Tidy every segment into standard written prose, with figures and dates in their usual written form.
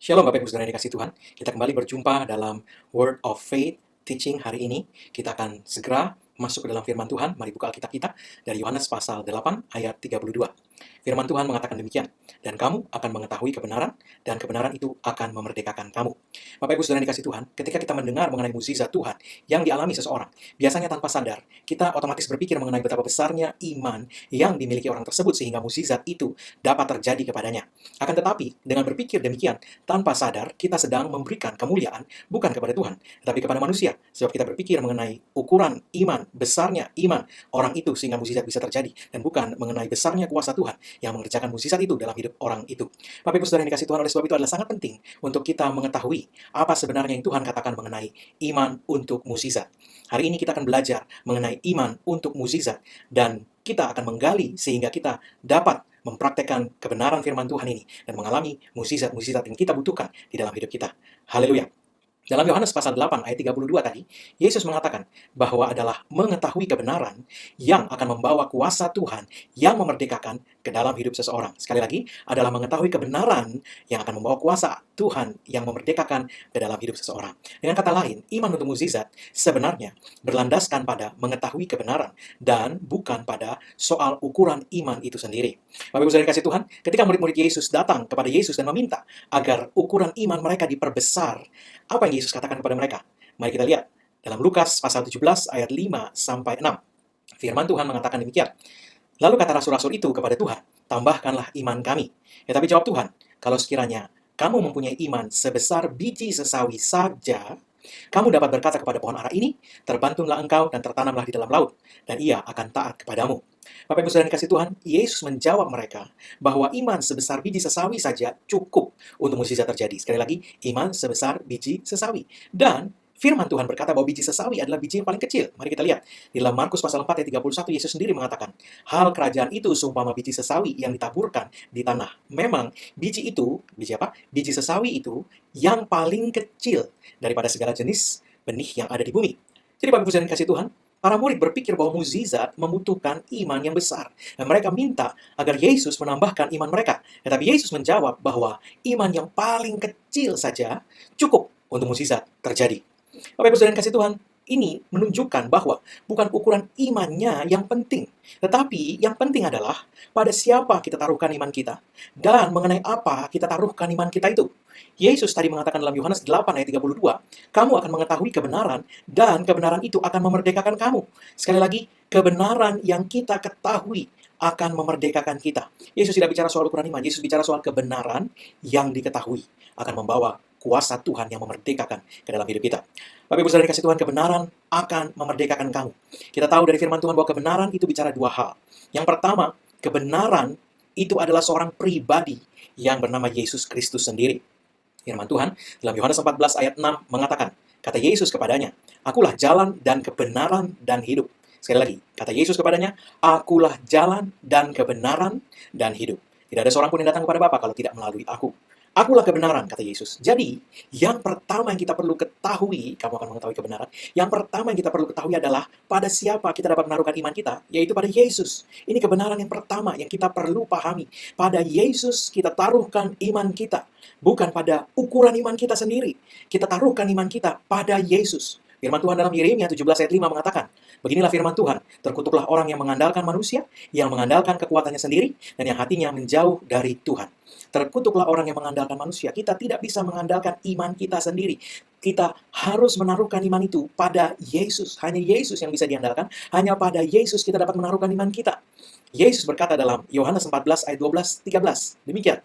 Shalom Bapak Ibu Saudara yang dikasih Tuhan. Kita kembali berjumpa dalam Word of Faith Teaching hari ini. Kita akan segera masuk ke dalam firman Tuhan. Mari buka Alkitab kita dari Yohanes pasal 8 ayat 32. Firman Tuhan mengatakan demikian. Dan kamu akan mengetahui kebenaran, dan kebenaran itu akan memerdekakan kamu. Bapak Ibu Saudara yang dikasih Tuhan, ketika kita mendengar mengenai mukjizat Tuhan yang dialami seseorang, biasanya tanpa sadar, kita otomatis berpikir mengenai betapa besarnya iman yang dimiliki orang tersebut sehingga mukjizat itu dapat terjadi kepadanya. Akan tetapi, dengan berpikir demikian, tanpa sadar, kita sedang memberikan kemuliaan bukan kepada Tuhan, tetapi kepada manusia. Sebab kita berpikir mengenai ukuran iman, besarnya iman orang itu sehingga mukjizat bisa terjadi, dan bukan mengenai besarnya kuasa Tuhan yang mengerjakan mukjizat itu dalam hidup orang itu. Bapak Ibu Saudara yang dikasih Tuhan, oleh sebab itu adalah sangat penting untuk kita mengetahui apa sebenarnya yang Tuhan katakan mengenai iman untuk mukjizat. Hari ini kita akan belajar mengenai iman untuk mukjizat, dan kita akan menggali sehingga kita dapat mempraktekkan kebenaran firman Tuhan ini dan mengalami mukjizat-mukjizat yang kita butuhkan di dalam hidup kita. Haleluya. Dalam Yohanes pasal 8 ayat 32 tadi, Yesus mengatakan bahwa adalah mengetahui kebenaran yang akan membawa kuasa Tuhan yang memerdekakan ke dalam hidup seseorang. Sekali lagi, adalah mengetahui kebenaran yang akan membawa kuasa Tuhan yang memerdekakan ke dalam hidup seseorang. Dengan kata lain, iman untuk mukjizat sebenarnya berlandaskan pada mengetahui kebenaran dan bukan pada soal ukuran iman itu sendiri. Bapak Ibu Saudara yang dikasih Tuhan, ketika murid-murid Yesus datang kepada Yesus dan meminta agar ukuran iman mereka diperbesar, apa yang Yesus katakan kepada mereka? Mari kita lihat dalam Lukas pasal 17 ayat 5 sampai 6. Firman Tuhan mengatakan demikian. Lalu kata rasul-rasul itu kepada Tuhan, tambahkanlah iman kami. Tapi jawab Tuhan, kalau sekiranya kamu mempunyai iman sebesar biji sesawi saja, kamu dapat berkata kepada pohon ara ini, terbantunglah engkau dan tertanamlah di dalam laut, dan ia akan taat kepadamu. Bapak Ibu Saudara yang dikasih Tuhan, Yesus menjawab mereka bahwa iman sebesar biji sesawi saja cukup untuk mukjizat terjadi. Sekali lagi, iman sebesar biji sesawi. Dan firman Tuhan berkata bahwa biji sesawi adalah biji yang paling kecil. Mari kita lihat. Di dalam Markus pasal 4 ayat 31, Yesus sendiri mengatakan, hal kerajaan itu seumpama biji sesawi yang ditaburkan di tanah. Memang biji itu, biji apa? Biji sesawi itu yang paling kecil daripada segala jenis benih yang ada di bumi. Jadi Bapak Ibu Saudara yang kasih Tuhan, para murid berpikir bahwa mukjizat membutuhkan iman yang besar. Dan mereka minta agar Yesus menambahkan iman mereka. Tetapi Yesus menjawab bahwa iman yang paling kecil saja cukup untuk mukjizat terjadi. Bapak Ibu Saudara yang kasih Tuhan, ini menunjukkan bahwa bukan ukuran imannya yang penting. Tetapi yang penting adalah pada siapa kita taruhkan iman kita. Dan mengenai apa kita taruhkan iman kita itu. Yesus tadi mengatakan dalam Yohanes 8 ayat 32, kamu akan mengetahui kebenaran dan kebenaran itu akan memerdekakan kamu. Sekali lagi, kebenaran yang kita ketahui akan memerdekakan kita. Yesus tidak bicara soal ukuran iman, Yesus bicara soal kebenaran yang diketahui akan membawa kuasa Tuhan yang memerdekakan ke dalam hidup kita. Bapak Ibu Saudara dikasih Tuhan, kebenaran akan memerdekakan kamu. Kita tahu dari firman Tuhan bahwa kebenaran itu bicara dua hal. Yang pertama, kebenaran itu adalah seorang pribadi yang bernama Yesus Kristus sendiri. Firman Tuhan dalam Yohanes 14 ayat 6 mengatakan, kata Yesus kepadanya, akulah jalan dan kebenaran dan hidup. Sekali lagi, kata Yesus kepadanya, akulah jalan dan kebenaran dan hidup. Tidak ada seorang pun yang datang kepada Bapa kalau tidak melalui aku. Akulah kebenaran, kata Yesus. Jadi, yang pertama yang kita perlu ketahui, kamu akan mengetahui kebenaran, yang pertama yang kita perlu ketahui adalah pada siapa kita dapat menaruhkan iman kita, yaitu pada Yesus. Ini kebenaran yang pertama yang kita perlu pahami. Pada Yesus kita taruhkan iman kita, bukan pada ukuran iman kita sendiri. Kita taruhkan iman kita pada Yesus. Firman Tuhan dalam Yeremia 17 ayat 5 mengatakan, beginilah firman Tuhan, terkutuklah orang yang mengandalkan manusia, yang mengandalkan kekuatannya sendiri, dan yang hatinya menjauh dari Tuhan. Terkutuklah orang yang mengandalkan manusia. Kita tidak bisa mengandalkan iman kita sendiri. Kita harus menaruhkan iman itu pada Yesus. Hanya Yesus yang bisa diandalkan. Hanya pada Yesus kita dapat menaruhkan iman kita. Yesus berkata dalam Yohanes 14 ayat 12-13. Demikian.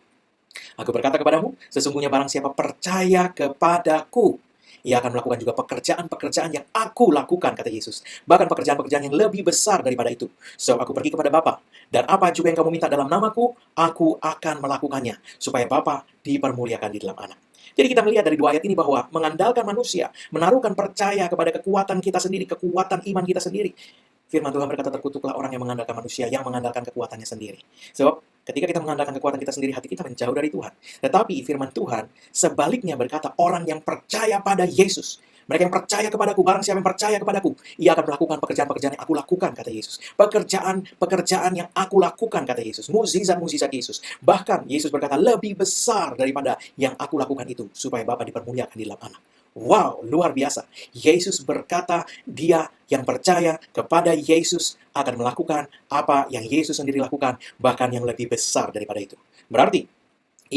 Aku berkata kepadamu, sesungguhnya barang siapa percaya kepadaku, ia akan melakukan juga pekerjaan-pekerjaan yang aku lakukan, kata Yesus. Bahkan pekerjaan-pekerjaan yang lebih besar daripada itu. So, aku pergi kepada Bapa. Dan apa juga yang kamu minta dalam namaku, aku akan melakukannya. Supaya Bapa dipermuliakan di dalam anak. Jadi kita melihat dari dua ayat ini bahwa mengandalkan manusia, menaruhkan percaya kepada kekuatan kita sendiri, kekuatan iman kita sendiri. Firman Tuhan berkata, terkutuklah orang yang mengandalkan manusia, yang mengandalkan kekuatannya sendiri. Sebab ketika kita mengandalkan kekuatan kita sendiri, hati kita menjauh dari Tuhan. Tetapi firman Tuhan sebaliknya berkata, orang yang percaya pada Yesus, Mereka yang percaya kepadaku, barang siapa yang percaya kepadaku, ia akan melakukan pekerjaan-pekerjaan yang aku lakukan, kata Yesus. Pekerjaan yang aku lakukan, kata Yesus. Mukjizat-mukjizat Yesus. Bahkan Yesus berkata, lebih besar daripada yang aku lakukan itu, supaya Bapa dipermuliakan di dalam anak. Wow, luar biasa. Yesus berkata, dia yang percaya kepada Yesus akan melakukan apa yang Yesus sendiri lakukan, bahkan yang lebih besar daripada itu. Berarti,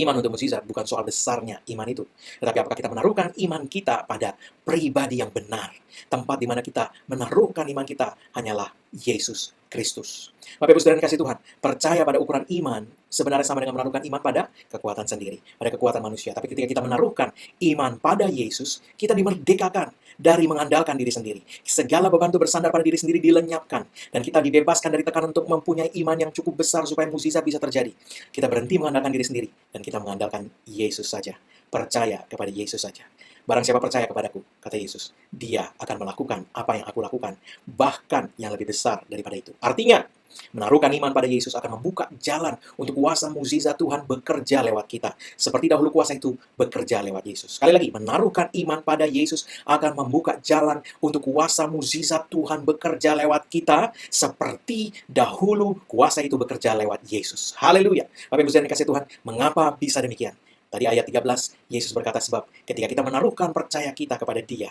iman untuk mukjizat bukan soal besarnya iman itu. Tetapi apakah kita menaruhkan iman kita pada pribadi yang benar. Tempat di mana kita menaruhkan iman kita hanyalah Yesus Kristus. Bapak Ibu Saudara yang dikasih Tuhan, percaya pada ukuran iman sebenarnya sama dengan menaruhkan iman pada kekuatan sendiri, pada kekuatan manusia. Tapi ketika kita menaruhkan iman pada Yesus, kita dimerdekakan dari mengandalkan diri sendiri. Segala beban itu bersandar pada diri sendiri dilenyapkan. Dan kita dibebaskan dari tekanan untuk mempunyai iman yang cukup besar supaya mukjizat bisa terjadi. Kita berhenti mengandalkan diri sendiri. Dan kita mengandalkan Yesus saja. Percaya kepada Yesus saja. Barang siapa percaya kepadaku, kata Yesus, dia akan melakukan apa yang aku lakukan. Bahkan yang lebih besar daripada itu. Artinya, menaruhkan iman pada Yesus akan membuka jalan untuk kuasa mukjizat Tuhan bekerja lewat kita. Seperti dahulu kuasa itu bekerja lewat Yesus. Sekali lagi, menaruhkan iman pada Yesus akan membuka jalan untuk kuasa mukjizat Tuhan bekerja lewat kita. Seperti dahulu kuasa itu bekerja lewat Yesus. Haleluya. Bapak Ibu yang dikasih Tuhan, mengapa bisa demikian? Tadi ayat 13, Yesus berkata sebab ketika kita menaruhkan percaya kita kepada Dia,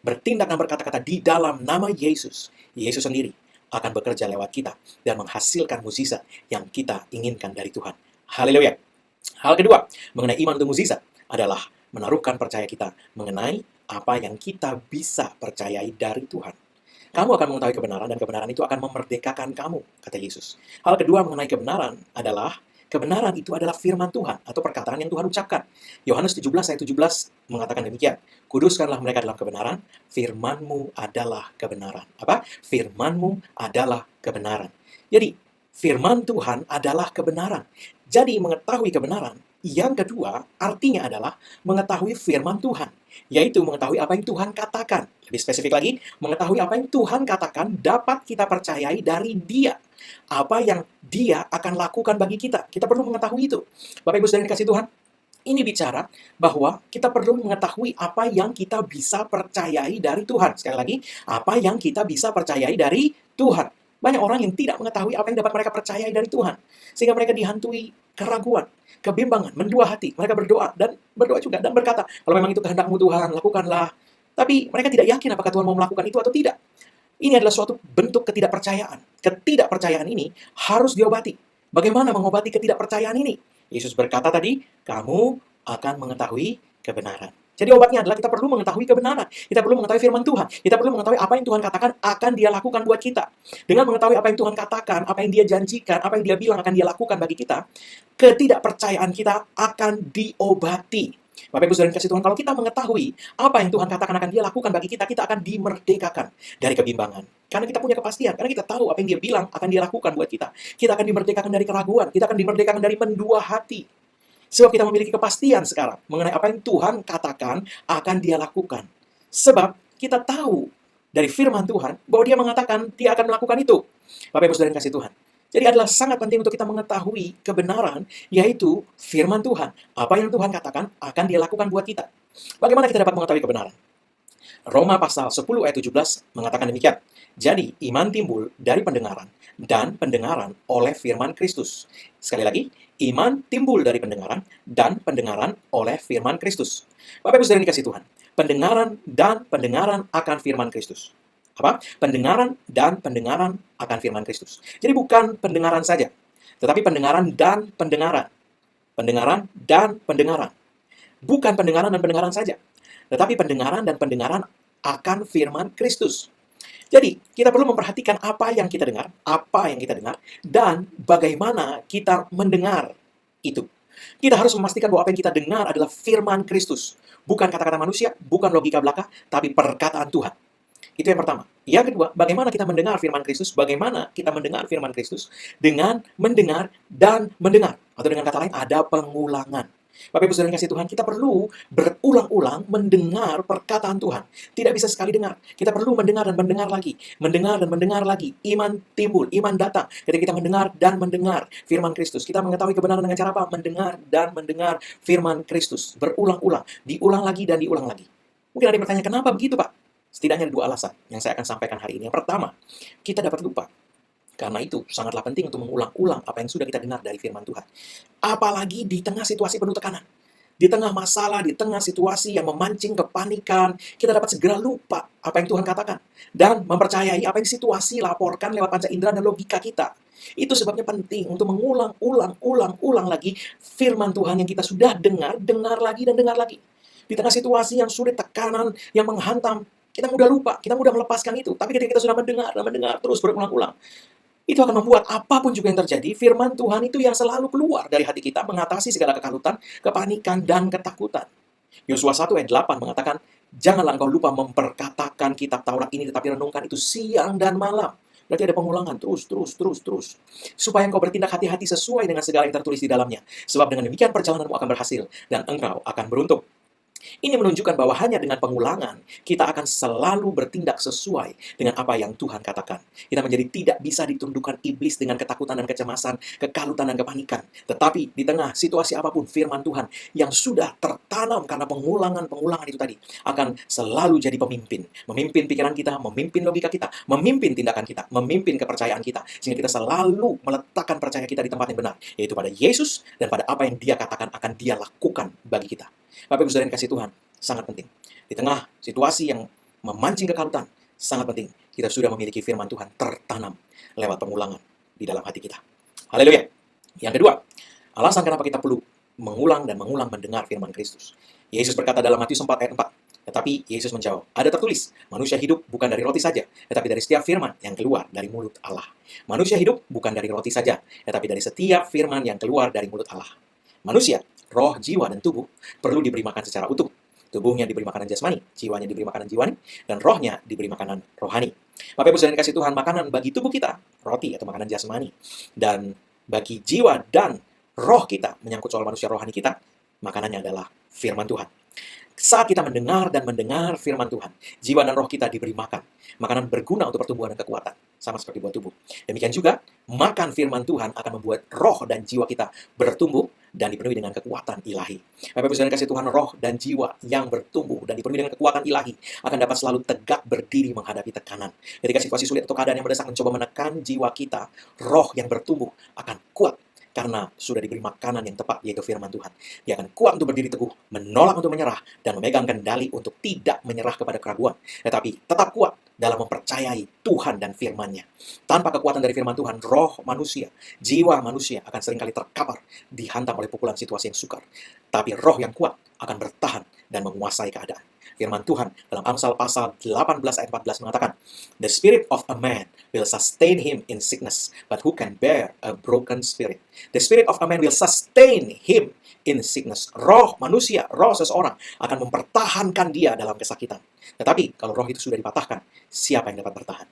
bertindak dan berkata-kata di dalam nama Yesus, Yesus sendiri akan bekerja lewat kita dan menghasilkan mukjizat yang kita inginkan dari Tuhan. Haleluya. Hal kedua, mengenai iman untuk mukjizat adalah menaruhkan percaya kita mengenai apa yang kita bisa percayai dari Tuhan. Kamu akan mengetahui kebenaran dan kebenaran itu akan memerdekakan kamu, kata Yesus. Hal kedua mengenai kebenaran adalah kebenaran itu adalah firman Tuhan atau perkataan yang Tuhan ucapkan. Yohanes 17 ayat 17 mengatakan demikian. Kuduskanlah mereka dalam kebenaran, firman-Mu adalah kebenaran. Apa? Firman-Mu adalah kebenaran. Jadi, firman Tuhan adalah kebenaran. Jadi, mengetahui kebenaran, yang kedua artinya adalah mengetahui firman Tuhan. Yaitu mengetahui apa yang Tuhan katakan. Lebih spesifik lagi, mengetahui apa yang Tuhan katakan dapat kita percayai dari Dia. Apa yang Dia akan lakukan bagi kita. Kita perlu mengetahui itu. Bapak Ibu Saudara yang dikasih Tuhan, ini bicara bahwa kita perlu mengetahui apa yang kita bisa percayai dari Tuhan. Sekali lagi, apa yang kita bisa percayai dari Tuhan. Banyak orang yang tidak mengetahui apa yang dapat mereka percayai dari Tuhan. Sehingga mereka dihantui keraguan, kebimbangan, mendua hati. Mereka berdoa juga dan berkata, kalau memang itu kehendak-Mu Tuhan, lakukanlah. Tapi mereka tidak yakin apakah Tuhan mau melakukan itu atau tidak. Ini adalah suatu bentuk ketidakpercayaan. Ketidakpercayaan ini harus diobati. Bagaimana mengobati ketidakpercayaan ini? Yesus berkata tadi, kamu akan mengetahui kebenaran. Jadi obatnya adalah kita perlu mengetahui kebenaran. Kita perlu mengetahui firman Tuhan. Kita perlu mengetahui apa yang Tuhan katakan akan Dia lakukan buat kita. Dengan mengetahui apa yang Tuhan katakan, apa yang Dia janjikan, apa yang Dia bilang akan Dia lakukan bagi kita, ketidakpercayaan kita akan diobati. Bapak Ibu Saudara yang kasih Tuhan, kalau kita mengetahui apa yang Tuhan katakan akan Dia lakukan bagi kita, kita akan dimerdekakan dari kebimbangan. Karena kita punya kepastian, karena kita tahu apa yang Dia bilang akan Dia lakukan buat kita. Kita akan dimerdekakan dari keraguan, kita akan dimerdekakan dari mendua hati. Sebab kita memiliki kepastian sekarang mengenai apa yang Tuhan katakan akan Dia lakukan. Sebab kita tahu dari firman Tuhan bahwa Dia mengatakan Dia akan melakukan itu. Bapak Ibu Saudara yang kasih Tuhan. Jadi adalah sangat penting untuk kita mengetahui kebenaran, yaitu firman Tuhan. Apa yang Tuhan katakan akan Dia lakukan buat kita. Bagaimana kita dapat mengetahui kebenaran? Roma pasal 10 ayat 17 mengatakan demikian. Jadi, iman timbul dari pendengaran, dan pendengaran oleh firman Kristus. Sekali lagi, iman timbul dari pendengaran, dan pendengaran oleh firman Kristus. Bapak Ibu Saudara yang dikasih Tuhan, pendengaran dan pendengaran akan firman Kristus. Apa? Pendengaran dan pendengaran akan firman Kristus. Jadi bukan pendengaran saja, tetapi pendengaran dan pendengaran. Pendengaran dan pendengaran. Bukan pendengaran dan pendengaran saja, tetapi pendengaran dan pendengaran akan firman Kristus. Jadi, kita perlu memperhatikan apa yang kita dengar, dan bagaimana kita mendengar itu. Kita harus memastikan bahwa apa yang kita dengar adalah firman Kristus. Bukan kata-kata manusia, bukan logika belaka, tapi perkataan Tuhan. Itu yang pertama. Yang kedua, bagaimana kita mendengar firman Kristus? Bagaimana kita mendengar firman Kristus? Dengan mendengar dan mendengar. Atau dengan kata lain, ada pengulangan. Bapak Ibu Saudara yang kasih Tuhan, kita perlu berulang-ulang mendengar perkataan Tuhan. Tidak bisa sekali dengar. Kita perlu mendengar dan mendengar lagi. Mendengar dan mendengar lagi. Iman timbul, iman datang. Ketika kita mendengar dan mendengar firman Kristus. Kita mengetahui kebenaran dengan cara apa? Mendengar dan mendengar firman Kristus. Berulang-ulang. Diulang lagi dan diulang lagi. Mungkin ada yang bertanya, kenapa begitu Pak? Setidaknya ada dua alasan yang saya akan sampaikan hari ini. Yang pertama, kita dapat lupa. Karena itu sangatlah penting untuk mengulang-ulang apa yang sudah kita dengar dari firman Tuhan. Apalagi di tengah situasi penuh tekanan. Di tengah masalah, di tengah situasi yang memancing kepanikan, kita dapat segera lupa apa yang Tuhan katakan. Dan mempercayai apa yang situasi laporkan lewat panca indera dan logika kita. Itu sebabnya penting untuk mengulang-ulang lagi firman Tuhan yang kita sudah dengar lagi dan dengar lagi. Di tengah situasi yang sulit, tekanan yang menghantam, kita mudah lupa, kita mudah melepaskan itu. Tapi ketika kita sudah mendengar dan mendengar terus berulang-ulang, itu akan membuat apapun juga yang terjadi, firman Tuhan itu yang selalu keluar dari hati kita, mengatasi segala kekalutan, kepanikan, dan ketakutan. Yosua 1 ayat 8 mengatakan, janganlah engkau lupa memperkatakan kitab Taurat ini, tetapi renungkan itu siang dan malam. Berarti ada pengulangan terus. Supaya engkau bertindak hati-hati sesuai dengan segala yang tertulis di dalamnya. Sebab dengan demikian perjalananmu akan berhasil, dan engkau akan beruntung. Ini menunjukkan bahwa hanya dengan pengulangan, kita akan selalu bertindak sesuai dengan apa yang Tuhan katakan. Kita menjadi tidak bisa ditundukkan iblis dengan ketakutan dan kecemasan, kekalutan dan kepanikan. Tetapi di tengah situasi apapun, firman Tuhan yang sudah tertanam karena pengulangan itu tadi, akan selalu jadi pemimpin. Memimpin pikiran kita, memimpin logika kita, memimpin tindakan kita, memimpin kepercayaan kita. Sehingga kita selalu meletakkan percaya kita di tempat yang benar, yaitu pada Yesus dan pada apa yang Dia katakan akan Dia lakukan bagi kita. Bapak Ibu Saudara yang kasih Tuhan, sangat penting. Di tengah situasi yang memancing kekalutan, sangat penting kita sudah memiliki firman Tuhan tertanam lewat pengulangan di dalam hati kita. Haleluya. Yang kedua, alasan kenapa kita perlu mengulang dan mengulang mendengar firman Kristus. Yesus berkata dalam Matius 4 ayat 4, tetapi Yesus menjawab, ada tertulis, manusia hidup bukan dari roti saja, tetapi dari setiap firman yang keluar dari mulut Allah. Manusia hidup bukan dari roti saja, tetapi dari setiap firman yang keluar dari mulut Allah. Manusia, roh, jiwa, dan tubuh perlu diberi makan secara utuh. Tubuhnya diberi makanan jasmani, jiwanya diberi makanan jiwani, dan rohnya diberi makanan rohani. Bapak Ibu Saudara yang kasih Tuhan, makanan bagi tubuh kita, roti atau makanan jasmani. Dan bagi jiwa dan roh kita, menyangkut soal manusia rohani kita, makanannya adalah firman Tuhan. Saat kita mendengar firman Tuhan, jiwa dan roh kita diberi makan. Makanan berguna untuk pertumbuhan dan kekuatan, sama seperti buat tubuh. Demikian juga, makan firman Tuhan akan membuat roh dan jiwa kita bertumbuh dan dipenuhi dengan kekuatan ilahi. Bapak Ibu Saudara kasih Tuhan, roh dan jiwa yang bertumbuh dan dipenuhi dengan kekuatan ilahi akan dapat selalu tegak berdiri menghadapi tekanan. Ketika situasi sulit atau keadaan yang mendesak mencoba menekan jiwa kita, roh yang bertumbuh akan kuat karena sudah diberi makanan yang tepat, yaitu firman Tuhan. Dia akan kuat untuk berdiri teguh, menolak untuk menyerah, dan memegang kendali untuk tidak menyerah kepada keraguan. Tetapi tetap kuat dalam mempercayai Tuhan dan firman-Nya. Tanpa kekuatan dari firman Tuhan, roh manusia, jiwa manusia akan seringkali terkapar, dihantam oleh pukulan situasi yang sukar. Tapi roh yang kuat akan bertahan dan menguasai keadaan. Firman Tuhan dalam Amsal pasal 18 ayat 14 mengatakan, the spirit of a man will sustain him in sickness, but who can bear a broken spirit? The spirit of a man will sustain him in sickness. Roh manusia, roh seseorang akan mempertahankan dia dalam kesakitan. Tetapi kalau roh itu sudah dipatahkan, siapa yang dapat bertahan?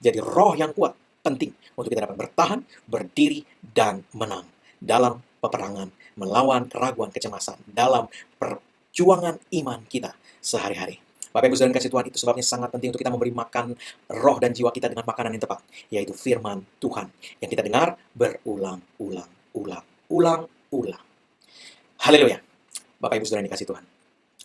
Jadi roh yang kuat penting untuk kita dapat bertahan, berdiri, dan menang dalam peperangan, melawan keraguan, kecemasan, dalam perjuangan iman kita sehari-hari. Bapak Ibu Saudara yang kasih Tuhan, itu sebabnya sangat penting untuk kita memberi makan roh dan jiwa kita dengan makanan yang tepat, yaitu firman Tuhan yang kita dengar berulang-ulang. Haleluya. Bapak Ibu Saudara yang dikasih Tuhan,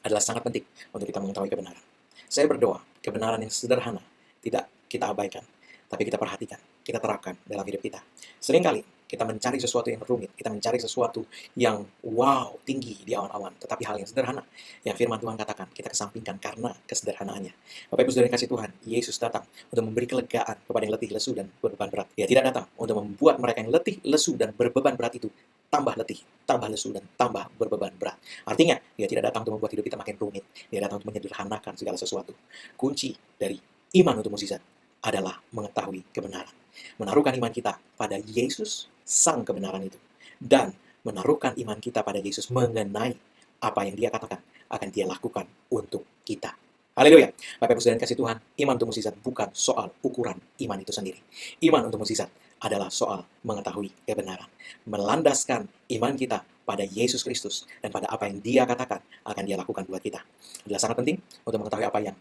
adalah sangat penting untuk kita mengetahui kebenaran. Saya berdoa, kebenaran yang sederhana tidak kita abaikan, tapi kita perhatikan, kita terapkan dalam hidup kita. Seringkali kita mencari sesuatu yang rumit, kita mencari sesuatu yang wow, tinggi di awan-awan, tetapi hal yang sederhana yang firman Tuhan katakan, kita kesampingkan karena kesederhanaannya. Bapak Ibu Saudara yang kasih Tuhan, Yesus datang untuk memberi kelegaan kepada yang letih, lesu, dan berbeban berat. Dia tidak datang untuk membuat mereka yang letih, lesu, dan berbeban berat itu tambah letih, tambah lesu, dan tambah berbeban berat. Artinya, dia tidak datang untuk membuat hidup kita makin rumit. Dia datang untuk menyederhanakan segala sesuatu. Kunci dari iman untuk mukjizat adalah mengetahui kebenaran. Menaruhkan iman kita pada Yesus, sang kebenaran itu. Dan menaruhkan iman kita pada Yesus mengenai apa yang dia katakan akan dia lakukan untuk kita. Haleluya. Bapak Ibu Saudara yang kasih Tuhan, iman untuk mukjizat bukan soal ukuran iman itu sendiri. Iman untuk mukjizat adalah soal mengetahui kebenaran. Melandaskan iman kita pada Yesus Kristus dan pada apa yang dia katakan akan dia lakukan buat kita. Adalah sangat penting untuk mengetahui apa yang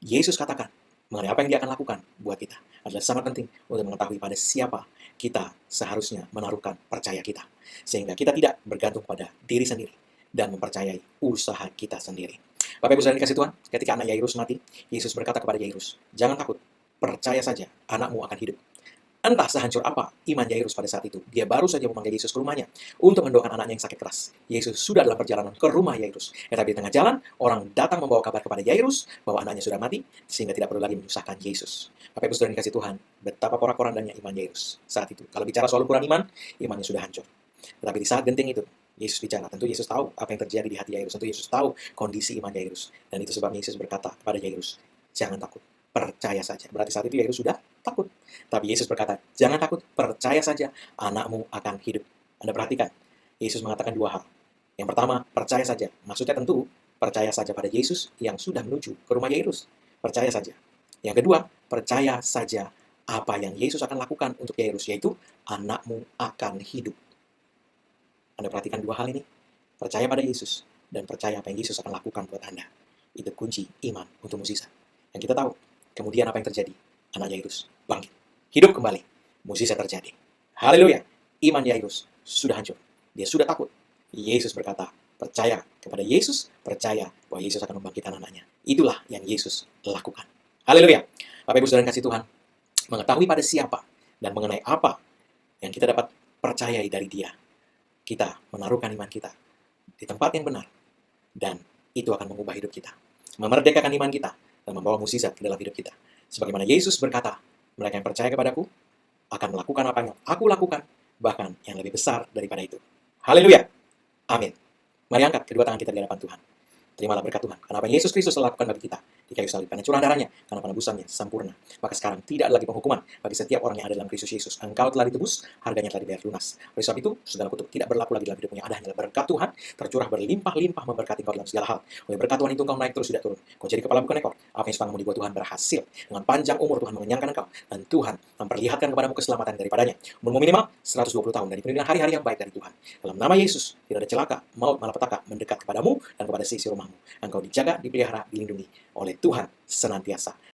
Yesus katakan mengenai apa yang dia akan lakukan buat kita. Adalah sangat penting untuk mengetahui pada siapa kita seharusnya menaruhkan percaya kita. Sehingga kita tidak bergantung pada diri sendiri dan mempercayai usaha kita sendiri. Bapak Ibu saudara dikasih Tuhan, ketika anak Yairus mati, Yesus berkata kepada Yairus, "Jangan takut, percaya saja, anakmu akan hidup." Entah sehancur apa iman Yairus pada saat itu. Dia baru saja memanggil Yesus ke rumahnya untuk mendoakan anaknya yang sakit keras. Yesus sudah dalam perjalanan ke rumah Yairus. Tetapi di tengah jalan, orang datang membawa kabar kepada Yairus bahwa anaknya sudah mati, sehingga tidak perlu lagi menyusahkan Yesus. Bapak Ibu saudara dikasih Tuhan, betapa porak-porandanya iman Yairus saat itu. Kalau bicara soal ukuran iman, imannya sudah hancur. Tetapi di saat genting itu, Yesus bicara. Tentu Yesus tahu apa yang terjadi di hati Yairus. Tentu Yesus tahu kondisi iman Yairus. Dan itu sebabnya Yesus berkata kepada Yairus, "Jangan takut, percaya saja." Berarti saat itu Yairus sudah takut. Tapi Yesus berkata, "Jangan takut, percaya saja, anakmu akan hidup." Anda perhatikan, Yesus mengatakan dua hal. Yang pertama, percaya saja. Maksudnya tentu, percaya saja pada Yesus yang sudah menuju ke rumah Yairus. Percaya saja. Yang kedua, percaya saja apa yang Yesus akan lakukan untuk Yairus, yaitu anakmu akan hidup. Anda perhatikan dua hal ini. Percaya pada Yesus dan percaya apa yang Yesus akan lakukan buat Anda. Itu kunci iman untuk mukjizat. Yang kita tahu, kemudian apa yang terjadi? Anak Yairus bangkit, hidup kembali. Mukjizat terjadi. Haleluya. Iman Yairus sudah hancur. Dia sudah takut. Yesus berkata, percaya kepada Yesus, percaya bahwa Yesus akan membangkitkan anaknya. Itulah yang Yesus lakukan. Haleluya. Bapak Ibu saudara yang kasih Tuhan, mengetahui pada siapa dan mengenai apa yang kita dapat percayai dari Dia, kita menaruhkan iman kita di tempat yang benar, dan itu akan mengubah hidup kita, memerdekakan iman kita, dan membawa mukjizat ke dalam hidup kita. Sebagaimana Yesus berkata, mereka yang percaya kepadaku akan melakukan apa yang aku lakukan, bahkan yang lebih besar daripada itu. Haleluya. Amin. Mari angkat kedua tangan kita di hadapan Tuhan. Terimalah berkat Tuhan. Karena apa yang Yesus Kristus telah lakukan bagi kita di kayu salib, karena curah darahnya, karena penebusannya sempurna. Maka sekarang tidak ada lagi penghukuman bagi setiap orang yang ada dalam Kristus Yesus. Engkau telah ditebus, harganya telah dibayar lunas. Oleh sebab itu, segala kutuk tidak berlaku lagi dalam hidupmu. Yang ada hanyalah berkat Tuhan, tercurah berlimpah-limpah memberkati engkau dalam segala hal. Oleh berkat Tuhan itu engkau naik terus tidak turun. Kau jadi kepala bukan ekor. Apa yang sepangkamu dibuat Tuhan berhasil. Dengan panjang umur Tuhan mengenyangkan engkau. Dan Tuhan memperlihatkan kepadamu keselamatan daripadanya. Umurmu minimal 120 tahun dan dipenuhi dengan hari-hari yang baik dari Tuhan. Dalam nama Yesus, tidak ada celaka, maut, malapetaka mendekat kepadamu dan kepada seisi rumahmu. Engkau dijaga, dipelihara, dilindungi oleh Tuhan senantiasa.